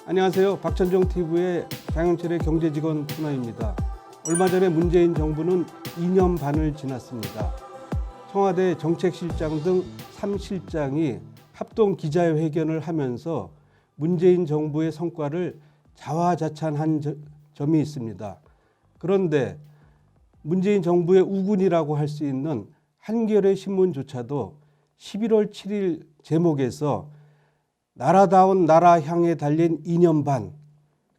안녕하세요. 박천종 TV의 장영철의 경제직원 코너입니다. 얼마 전에 문재인 정부는 2년 반을 지났습니다. 청와대 정책실장 등 3실장이 합동 기자회견을 하면서 문재인 정부의 성과를 자화자찬한 점이 있습니다. 그런데 문재인 정부의 우군이라고 할 수 있는 한겨레 신문조차도 11월 7일 제목에서 나라다운 나라 향해 달린 2년 반,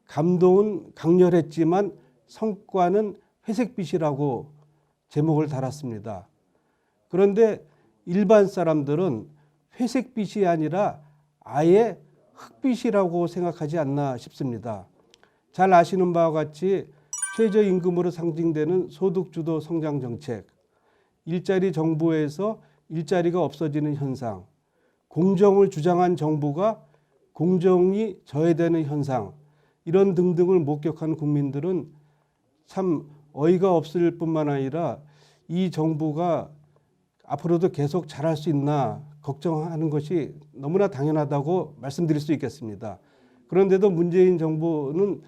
감동은 강렬했지만 성과는 회색빛이라고 제목을 달았습니다. 그런데 일반 사람들은 회색빛이 아니라 아예 흑빛이라고 생각하지 않나 싶습니다. 잘 아시는 바와 같이 최저임금으로 상징되는 소득주도 성장정책, 일자리 정부에서 일자리가 없어지는 현상, 공정을 주장한 정부가 공정이 저해되는 현상, 이런 등등을 목격한 국민들은 참 어이가 없을 뿐만 아니라 이 정부가 앞으로도 계속 잘할 수 있나 걱정하는 것이 너무나 당연하다고 말씀드릴 수 있겠습니다. 그런데도 문재인 정부는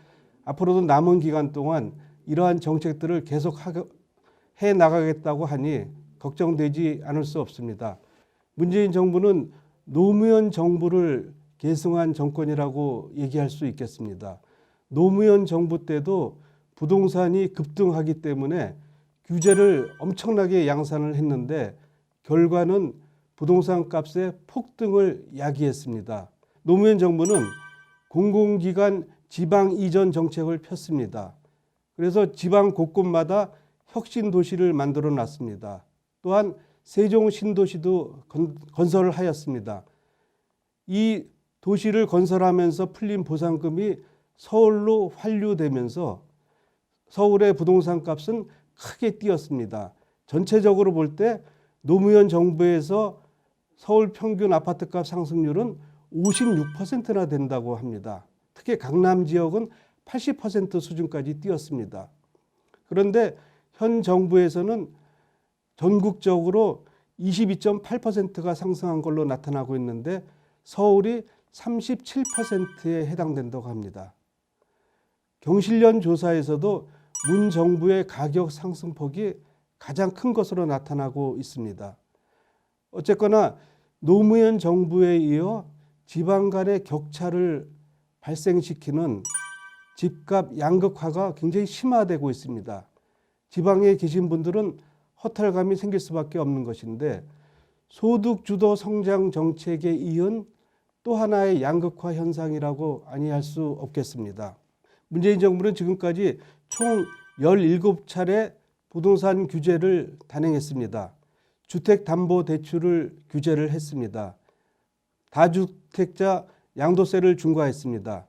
앞으로도 남은 기간 동안 이러한 정책들을 계속 해 나가겠다고 하니 걱정되지 않을 수 없습니다. 문재인 정부는 노무현 정부를 계승한 정권이라고 얘기할 수 있겠습니다. 노무현 정부 때도 부동산이 급등하기 때문에 규제를 엄청나게 양산을 했는데 결과는 부동산 값의 폭등을 야기했습니다. 노무현 정부는 공공기관 지방 이전 정책을 폈습니다. 그래서 지방 곳곳마다 혁신 도시를 만들어 놨습니다. 또한 세종 신도시도 건설을 하였습니다. 이 도시를 건설하면서 풀린 보상금이 서울로 환류되면서 서울의 부동산 값은 크게 뛰었습니다. 전체적으로 볼 때 노무현 정부에서 서울 평균 아파트값 상승률은 56%나 된다고 합니다. 특히 강남 지역은 80% 수준까지 뛰었습니다. 그런데 현 정부에서는 전국적으로 22.8%가 상승한 걸로 나타나고 있는데 서울이 37%에 해당된다고 합니다. 경실련 조사에서도 문 정부의 가격 상승폭이 가장 큰 것으로 나타나고 있습니다. 어쨌거나 노무현 정부에 이어 지방 간의 격차를 발생시키는 집값 양극화가 굉장히 심화되고 있습니다. 지방에 계신 분들은 허탈감이 생길 수밖에 없는 것인데 소득주도 성장 정책에 이은 또 하나의 양극화 현상이라고 아니할 수 없겠습니다. 문재인 정부는 지금까지 총 17차례 부동산 규제를 단행했습니다. 주택담보대출을 규제를 했습니다. 다주택자 양도세를 중과했습니다.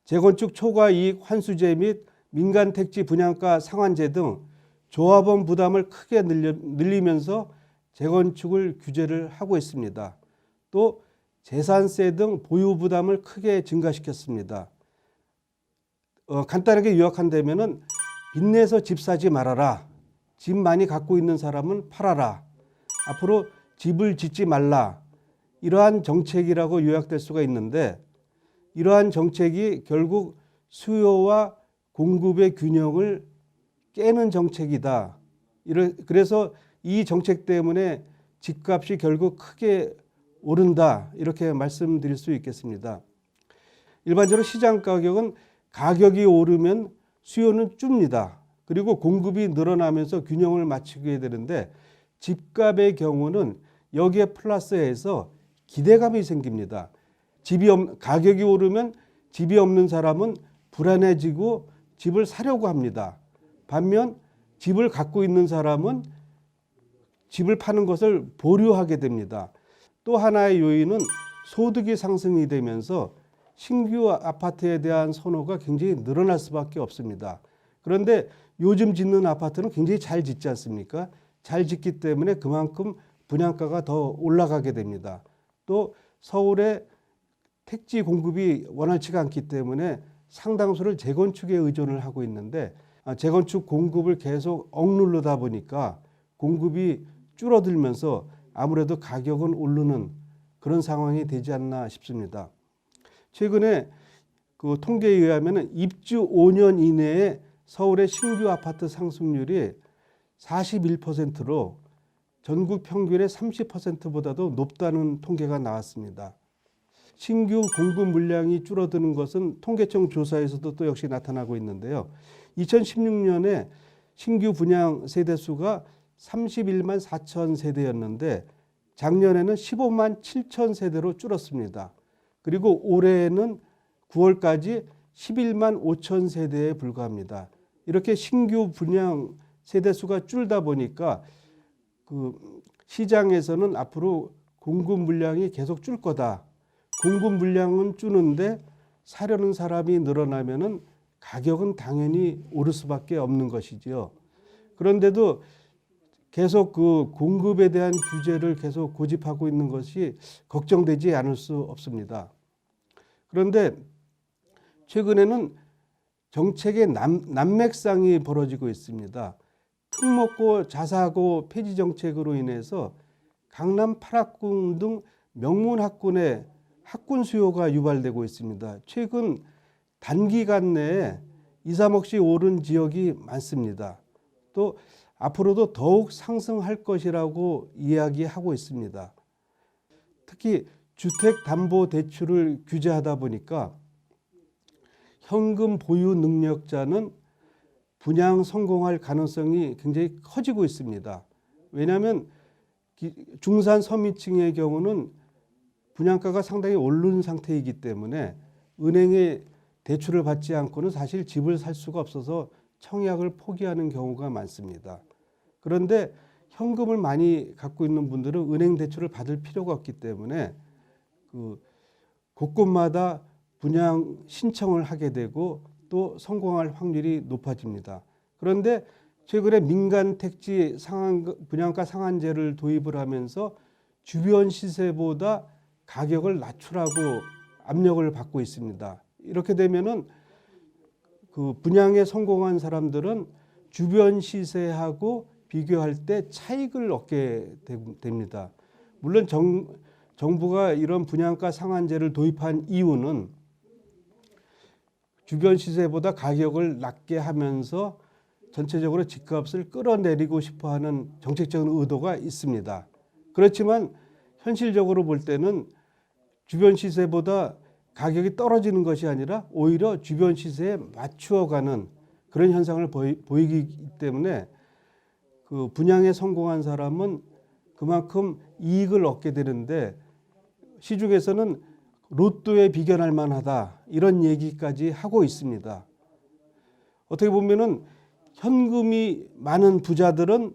재건축 초과이익 환수제 및 민간택지 분양가 상한제 등 조합원 부담을 크게 늘리면서 재건축을 규제를 하고 있습니다. 또 재산세 등 보유 부담을 크게 증가시켰습니다. 간단하게 요약한다면은 빚내서 집 사지 말아라. 집 많이 갖고 있는 사람은 팔아라. 앞으로 집을 짓지 말라. 이러한 정책이라고 요약될 수가 있는데 이러한 정책이 결국 수요와 공급의 균형을 깨는 정책이다. 그래서 이 정책 때문에 집값이 결국 크게 오른다. 이렇게 말씀드릴 수 있겠습니다. 일반적으로 시장 가격은 가격이 오르면 수요는 줍니다. 그리고 공급이 늘어나면서 균형을 맞추게 되는데 집값의 경우는 여기에 플러스해서 기대감이 생깁니다. 가격이 오르면 집이 없는 사람은 불안해지고 집을 사려고 합니다. 반면 집을 갖고 있는 사람은 집을 파는 것을 보류하게 됩니다. 또 하나의 요인은 소득이 상승이 되면서 신규 아파트에 대한 선호가 굉장히 늘어날 수밖에 없습니다. 그런데 요즘 짓는 아파트는 굉장히 잘 짓지 않습니까? 잘 짓기 때문에 그만큼 분양가가 더 올라가게 됩니다. 또 서울의 택지 공급이 원활치가 않기 때문에 상당수를 재건축에 의존을 하고 있는데 재건축 공급을 계속 억누르다 보니까 공급이 줄어들면서 아무래도 가격은 오르는 그런 상황이 되지 않나 싶습니다. 최근에 그 통계에 의하면 입주 5년 이내에 서울의 신규 아파트 상승률이 41%로 전국 평균의 30%보다도 높다는 통계가 나왔습니다. 신규 공급 물량이 줄어드는 것은 통계청 조사에서도 또 역시 나타나고 있는데요. 2016년에 신규 분양 세대수가 31만 4천 세대였는데 작년에는 15만 7천 세대로 줄었습니다. 그리고 올해는 9월까지 11만 5천 세대에 불과합니다. 이렇게 신규 분양 세대수가 줄다 보니까 그 시장에서는 앞으로 공급 물량이 계속 줄 거다. 공급 물량은 주는데 사려는 사람이 늘어나면은 가격은 당연히 오를 수밖에 없는 것이지요. 그런데도 계속 그 공급에 대한 규제를 계속 고집하고 있는 것이 걱정되지 않을 수 없습니다. 그런데 최근에는 정책의 난맥상이 벌어지고 있습니다. 특목고 자사고 폐지 정책으로 인해서 강남 8학군 등 명문 학군의 학군 수요가 유발되고 있습니다. 최근 단기간 내에 2, 3억씩 오른 지역이 많습니다. 또 앞으로도 더욱 상승할 것이라고 이야기하고 있습니다. 특히 주택담보대출을 규제하다 보니까 현금 보유 능력자는 분양 성공할 가능성이 굉장히 커지고 있습니다. 왜냐하면 중산 서민층의 경우는 분양가가 상당히 오른 상태이기 때문에 은행에 대출을 받지 않고는 사실 집을 살 수가 없어서 청약을 포기하는 경우가 많습니다. 그런데 현금을 많이 갖고 있는 분들은 은행 대출을 받을 필요가 없기 때문에 그 곳곳마다 분양 신청을 하게 되고 또 성공할 확률이 높아집니다. 그런데 최근에 민간 택지 분양가 상한제를 도입을 하면서 주변 시세보다 가격을 낮추라고 압력을 받고 있습니다. 이렇게 되면은 그 분양에 성공한 사람들은 주변 시세하고 비교할 때 차익을 얻게 됩니다. 물론 정부가 이런 분양가 상한제를 도입한 이유는 주변 시세보다 가격을 낮게 하면서 전체적으로 집값을 끌어내리고 싶어하는 정책적인 의도가 있습니다. 그렇지만 현실적으로 볼 때는 주변 시세보다 가격이 떨어지는 것이 아니라 오히려 주변 시세에 맞추어가는 그런 현상을 보이기 때문에 그 분양에 성공한 사람은 그만큼 이익을 얻게 되는데 시중에서는 로또에 비견할 만하다 이런 얘기까지 하고 있습니다. 어떻게 보면은 현금이 많은 부자들은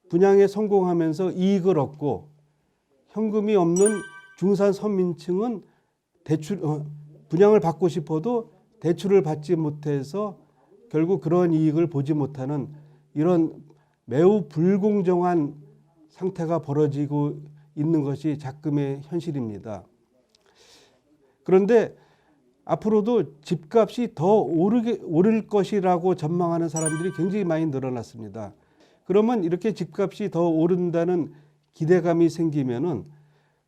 분양에 성공하면서 이익을 얻고 현금이 없는 중산 서민층은 분양을 받고 싶어도 대출을 받지 못해서 결국 그런 이익을 보지 못하는 이런 매우 불공정한 상태가 벌어지고 있는 것이 작금의 현실입니다. 그런데 앞으로도 집값이 더 오를 것이라고 전망하는 사람들이 굉장히 많이 늘어났습니다. 그러면 이렇게 집값이 더 오른다는 기대감이 생기면은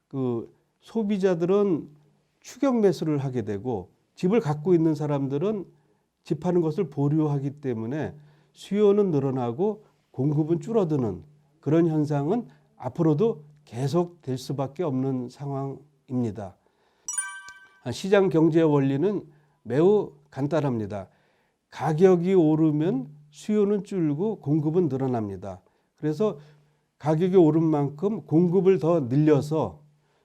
그 소비자들은 추격 매수를 하게 되고 집을 갖고 있는 사람들은 집 파는 것을 보류하기 때문에 수요는 늘어나고 공급은 줄어드는 그런 현상은 앞으로도 계속될 수밖에 없는 상황입니다. 시장 경제 원리는 매우 간단합니다. 가격이 오르면 수요는 줄고 공급은 늘어납니다. 그래서 가격이 오른 만큼 공급을 더 늘려서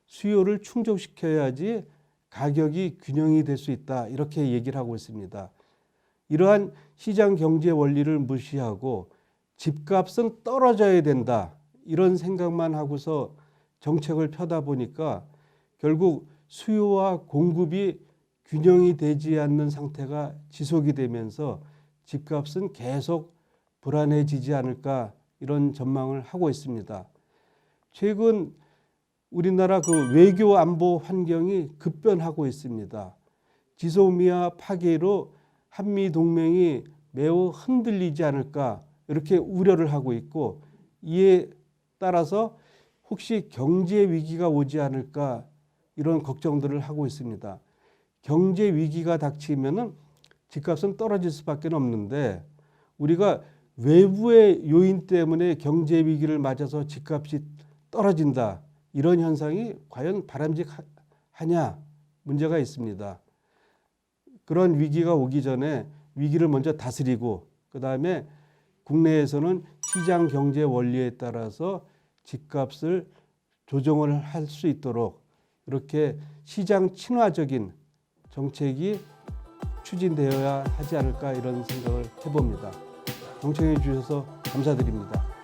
수요를 충족시켜야지 가격이 균형이 될 수 있다. 이렇게 얘기를 하고 있습니다. 이러한 시장 경제 원리를 무시하고 집값은 떨어져야 된다. 이런 생각만 하고서 정책을 펴다 보니까 결국 수요와 공급이 균형이 되지 않는 상태가 지속이 되면서 집값은 계속 불안해지지 않을까 이런 전망을 하고 있습니다. 최근 우리나라 그 외교 안보 환경이 급변하고 있습니다. 지소미아 파괴로 한미 동맹이 매우 흔들리지 않을까 이렇게 우려를 하고 있고 이에 따라서 혹시 경제 위기가 오지 않을까 이런 걱정들을 하고 있습니다. 경제 위기가 닥치면은 집값은 떨어질 수밖에 없는데 우리가 외부의 요인 때문에 경제 위기를 맞아서 집값이 떨어진다. 이런 현상이 과연 바람직하냐 문제가 있습니다. 그런 위기가 오기 전에 위기를 먼저 다스리고 그다음에 국내에서는 시장 경제 원리에 따라서 집값을 조정을 할 수 있도록 이렇게 시장 친화적인 정책이 추진되어야 하지 않을까 이런 생각을 해봅니다. 경청해 주셔서 감사드립니다.